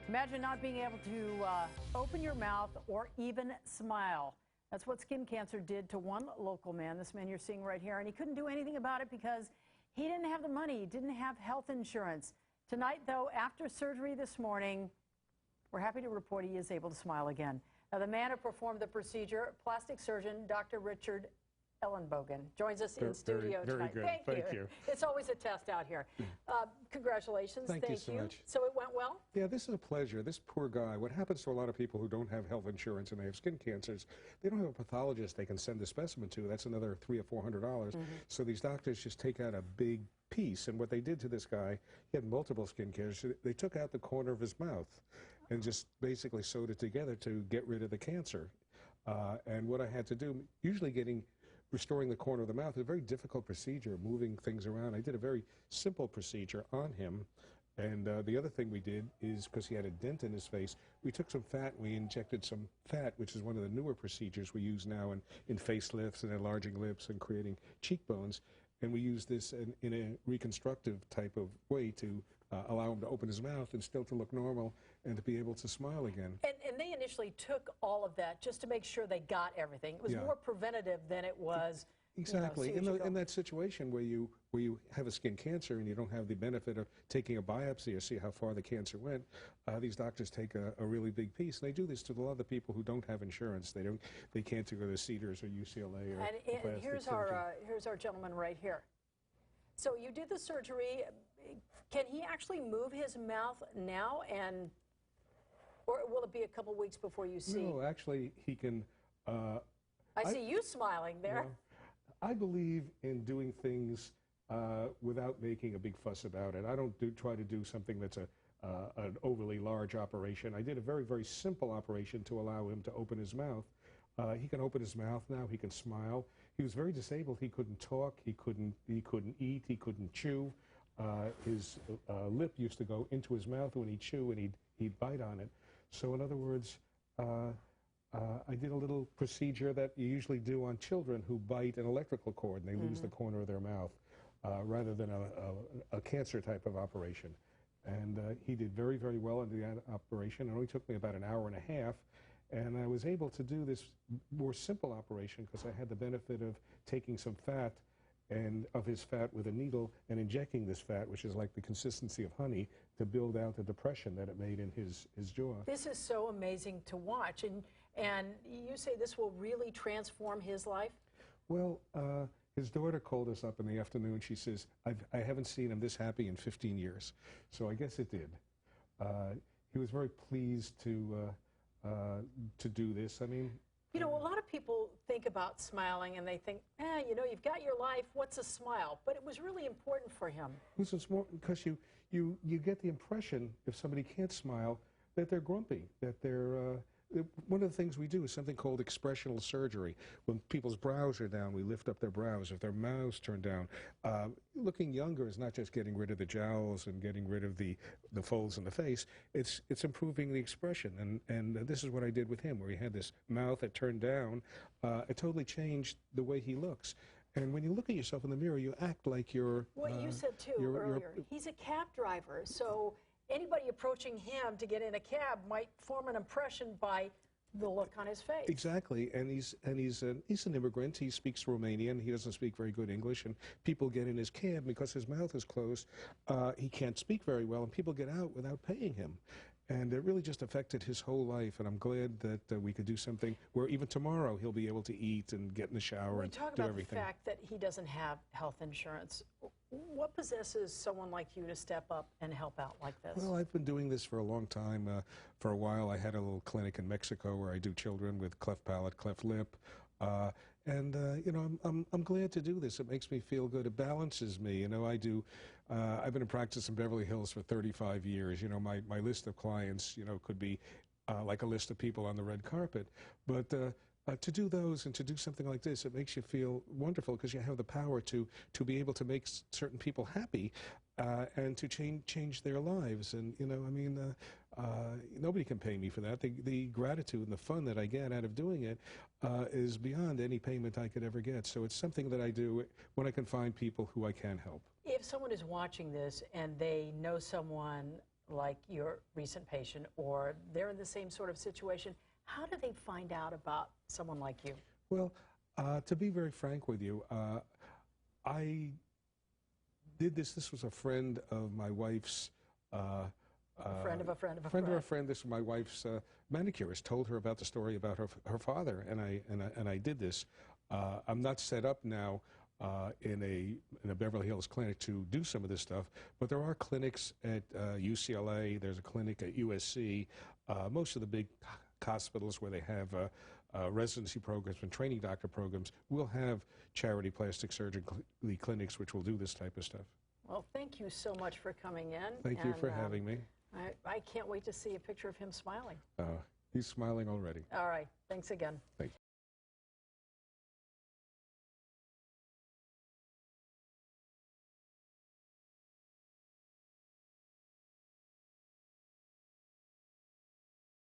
Imagine not being able to open your mouth or even smile. That's what skin cancer did to one local man, this man you're seeing right here, and he couldn't do anything about it because he didn't have the money, he didn't have health insurance. Tonight, though, after surgery this morning, we're happy to report he is able to smile again. Now, the man who performed the procedure, plastic surgeon Dr. Richard Ellenbogen, joins us in studio tonight. Very good. Thank you. It's always a test out here. Congratulations. Thank you so much. So it went well? Yeah, this is a pleasure. This poor guy, what happens to a lot of people who don't have health insurance and they have skin cancers, they don't have a pathologist they can send a specimen to. That's another $300 or $400. So these doctors just take out a big piece. And what they did to this guy, he had multiple skin cancers. They took out the corner of his mouth and just basically sewed it together to get rid of the cancer. And what I had to do, usually restoring the corner of the mouth is a very difficult procedure, moving things around. I did a very simple procedure on him. And the other thing we did is, because he had a dent in his face, we took some fat and we injected some fat, which is one of the newer procedures we use now in facelifts and enlarging lips and creating cheekbones. And we use this in a reconstructive type of way to allow him to open his mouth and still to look normal and to be able to smile again. And they initially took all of that just to make sure they got everything. It was more preventative than it was. Exactly. In that situation where you have a skin cancer and you don't have the benefit of taking a biopsy or see how far the cancer went, these doctors take a really big piece. And they do this to a lot of the people who don't have insurance. They can't go to Cedars or UCLA or and here's our gentleman right here. So you did the surgery. Can he actually move his mouth now, or will it be a couple weeks before you see? No, actually, he can. I see you smiling there. I believe in doing things without making a big fuss about it. I don't try to do something that's an overly large operation. I did a very, very simple operation to allow him to open his mouth. He can open his mouth now. He can smile. He was very disabled. He couldn't talk. He couldn't eat. He couldn't chew. His lip used to go into his mouth when he'd chew, and he'd bite on it. So in other words, I did a little procedure that you usually do on children who bite an electrical cord and they lose the corner of their mouth, rather than a cancer type of operation. And he did very, very well in the operation. It only took me about an hour and a half. And I was able to do this more simple operation because I had the benefit of taking some fat and of his fat with a needle and injecting this fat, which is like the consistency of honey, to build out the depression that it made in his jaw. This is so amazing to watch. And you say this will really transform his life? Well, his daughter called us up in the afternoon. She says, I haven't seen him this happy in 15 years. So I guess it did. He was very pleased to do this. I mean, you know, a lot of people think about smiling and they think, you know, you've got your life, what's a smile? But it was really important for him. It's important because you get the impression, if somebody can't smile, that they're grumpy, that they're... One of the things we do is something called expressional surgery. When people's brows are down, we lift up their brows. If their mouths turn down, looking younger is not just getting rid of the jowls and getting rid of the folds in the face. It's improving the expression. And this is what I did with him, where he had this mouth that turned down. It totally changed the way he looks. And when you look at yourself in the mirror, you act like you're... What you said, too, earlier. He's a cab driver, so... Anybody approaching him to get in a cab might form an impression by the look on his face. Exactly, and he's an immigrant. He speaks Romanian. He doesn't speak very good English, and people get in his cab because his mouth is closed. He can't speak very well, and people get out without paying him. And it really just affected his whole life, and I'm glad that we could do something where even tomorrow he'll be able to eat and get in the shower and do everything. We talk about the fact that he doesn't have health insurance. What possesses someone like you to step up and help out like this? Well, I've been doing this for a long time. For a while, I had a little clinic in Mexico where I do children with cleft palate, cleft lip. You know, I'm glad to do this. It makes me feel good. It balances me. You know, I've been in practice in Beverly Hills for 35 years. You know, my list of clients, you know, could be like a list of people on the red carpet. But to do those and to do something like this, it makes you feel wonderful because you have the power to be able to make certain people happy. and to change their lives. And I mean, nobody can pay me for that. The gratitude and the fun that I get out of doing it is beyond any payment I could ever get. So it's something that I do when I can find people who I can help. If someone is watching this and they know someone like your recent patient, or they're in the same sort of situation, how do they find out about someone like you? Well, to be very frank with you, I did this. This was a friend of my wife's. A friend of a friend of a friend of a friend. This was my wife's manicurist. Told her about the story about her father, and I did this. I'm not set up now in a Beverly Hills clinic to do some of this stuff, but there are clinics at UCLA. There's a clinic at USC. Most of the big hospitals where they have residency programs and training doctor programs will have charity plastic surgery clinics which will do this type of stuff. Well, thank you so much for coming in. Thank you for having me. I can't wait to see a picture of him smiling. He's smiling already. All right. Thanks again. Thank you.